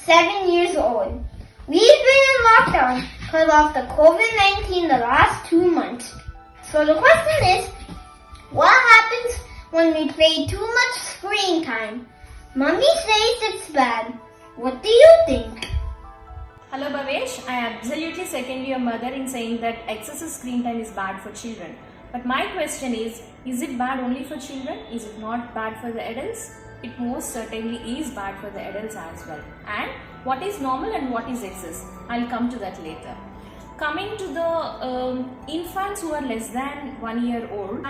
7 years old. We've been in lockdown because of the COVID-19 the last 2 months. So the question is, what happens when we play too much screen time? Mummy says it's bad. What do you think? Hello Bhavesh, I absolutely second your mother in saying that excessive screen time is bad for children. But my question is it bad only for children? Is it not bad for the adults? It most certainly is bad for the adults as well. And what is normal and what is excess? I'll come to that later. Coming to the infants who are less than 1 year old,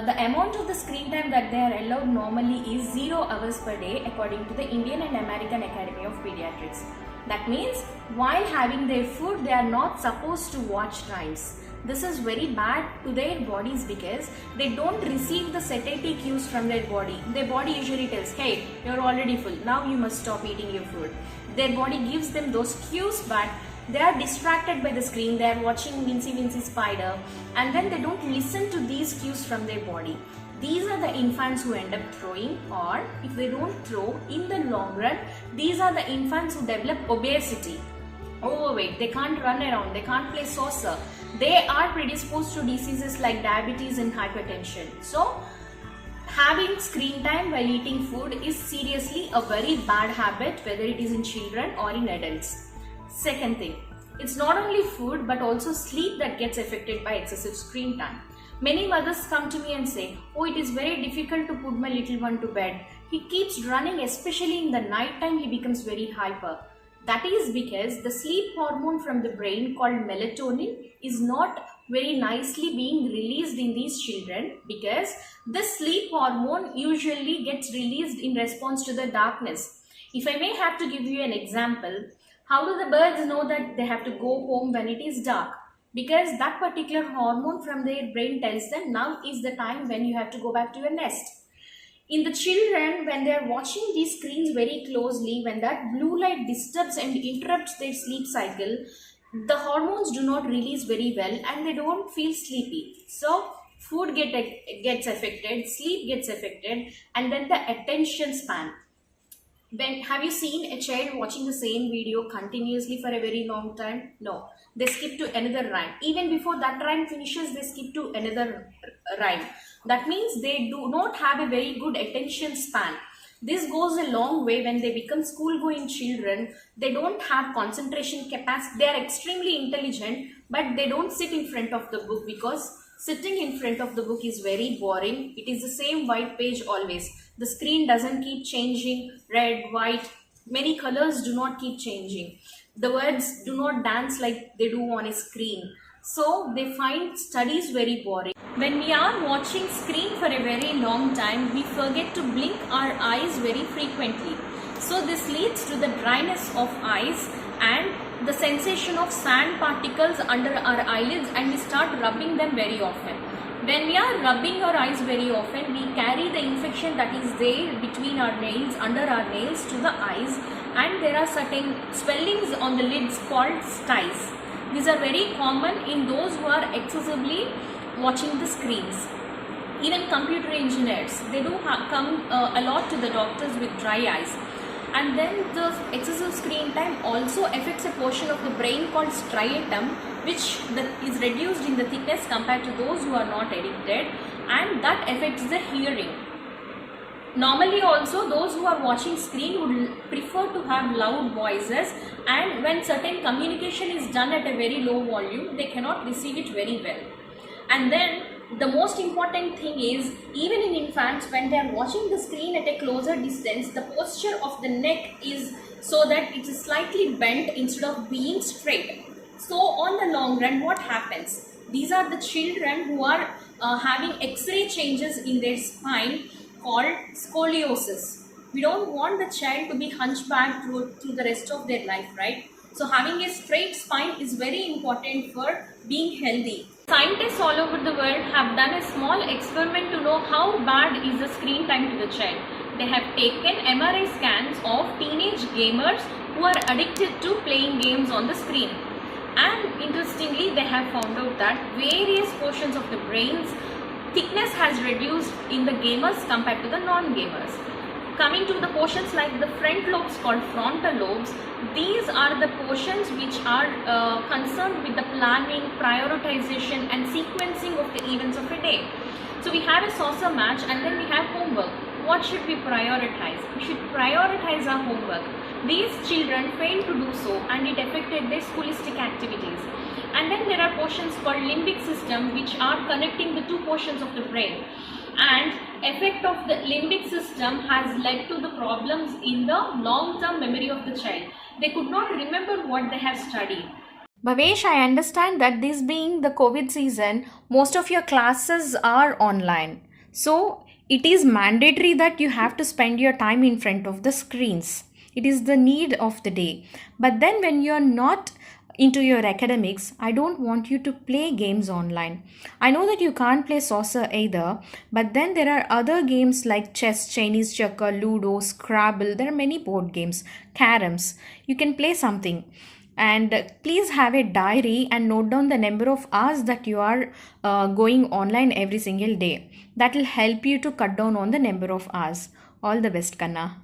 the amount of the screen time that they are allowed normally is 0 hours per day according to the Indian and American Academy of Pediatrics. That means while having their food, they are not supposed to watch rhymes. This is very bad to their bodies because they don't receive the satiety cues from their body. Their body usually tells, hey, you're already full, now you must stop eating your food. Their body gives them those cues, but they are distracted by the screen. They are watching Vincy Spider, and then they don't listen to these cues from their body. These are the infants who end up throwing, or if they don't throw, in the long run, these are the infants who develop obesity, overweight. They can't run around, they can't play saucer. They are predisposed to diseases like diabetes and hypertension. So, having screen time while eating food is seriously a very bad habit, whether it is in children or in adults. Second thing, it's not only food but also sleep that gets affected by excessive screen time. Many mothers come to me and say, oh, it is very difficult to put my little one to bed. He keeps running, especially in the night time, he becomes very hyper. That is because the sleep hormone from the brain called melatonin is not very nicely being released in these children, because the sleep hormone usually gets released in response to the darkness. If I may have to give you an example, how do the birds know that they have to go home when it is dark? Because that particular hormone from their brain tells them now is the time when you have to go back to your nest. In the children, when they are watching these screens very closely, when that blue light disturbs and interrupts their sleep cycle, the hormones do not release very well and they don't feel sleepy. So food gets affected, sleep gets affected, and then the attention span. Have you seen a child watching the same video continuously for a very long time? No. They skip to another rhyme. Even before that rhyme finishes, they skip to another rhyme. That means they do not have a very good attention span. This goes a long way when they become school-going children. They don't have concentration capacity. They are extremely intelligent, but they don't sit in front of the book, because sitting in front of the book is very boring. It is the same white page always. The screen doesn't keep changing, red, white. Many colors do not keep changing. The words do not dance like they do on a screen. So they find studies very boring. When we are watching screen for a very long time, we forget to blink our eyes very frequently. So this leads to the dryness of eyes and the sensation of sand particles under our eyelids, and we start rubbing them very often. When we are rubbing our eyes very often, we carry the infection that is there between our nails, under our nails to the eyes, and there are certain swellings on the lids called styes. These are very common in those who are excessively watching the screens. Even computer engineers, they do come a lot to the doctors with dry eyes. And then the excessive screen time also affects a portion of the brain called striatum, which is reduced in the thickness compared to those who are not addicted, and that affects the hearing. Normally also, those who are watching screen would prefer to have loud voices, and when certain communication is done at a very low volume, they cannot receive it very well. And then the most important thing is, even in infants, when they are watching the screen at a closer distance, the posture of the neck is so that it is slightly bent instead of being straight. So on the long run, what happens? These are the children who are having X-ray changes in their spine called scoliosis. We don't want the child to be hunchbacked through the rest of their life, right? So having a straight spine is very important for being healthy. Scientists all over the world have done a small experiment to know how bad is the screen time to the child. They have taken MRI scans of teenage gamers who are addicted to playing games on the screen. And interestingly, they have found out that various portions of the brain's thickness has reduced in the gamers compared to the non-gamers. Coming to the portions like the front lobes called frontal lobes, these are the portions which are concerned with the planning, prioritization and sequencing of the events of a day. So we have a saucer match and then we have homework. What should we prioritize? We should prioritize our homework. These children failed to do so and it affected their scholastic activities. And then there are portions called limbic system which are connecting the two portions of the brain. And effect of the limbic system has led to the problems in the long-term memory of the child. They could not remember what they have studied. Bhavesh, I understand that this being the COVID season, most of your classes are online. So it is mandatory that you have to spend your time in front of the screens. It is the need of the day. But then when you are not into your academics, I don't want you to play games online. I know that you can't play saucer either, but then there are other games like chess, Chinese checker, Ludo, Scrabble. There are many board games, caroms. You can play something. And please have a diary and note down the number of hours that you are going online every single day. That will help you to cut down on the number of hours. All the best, Kanna.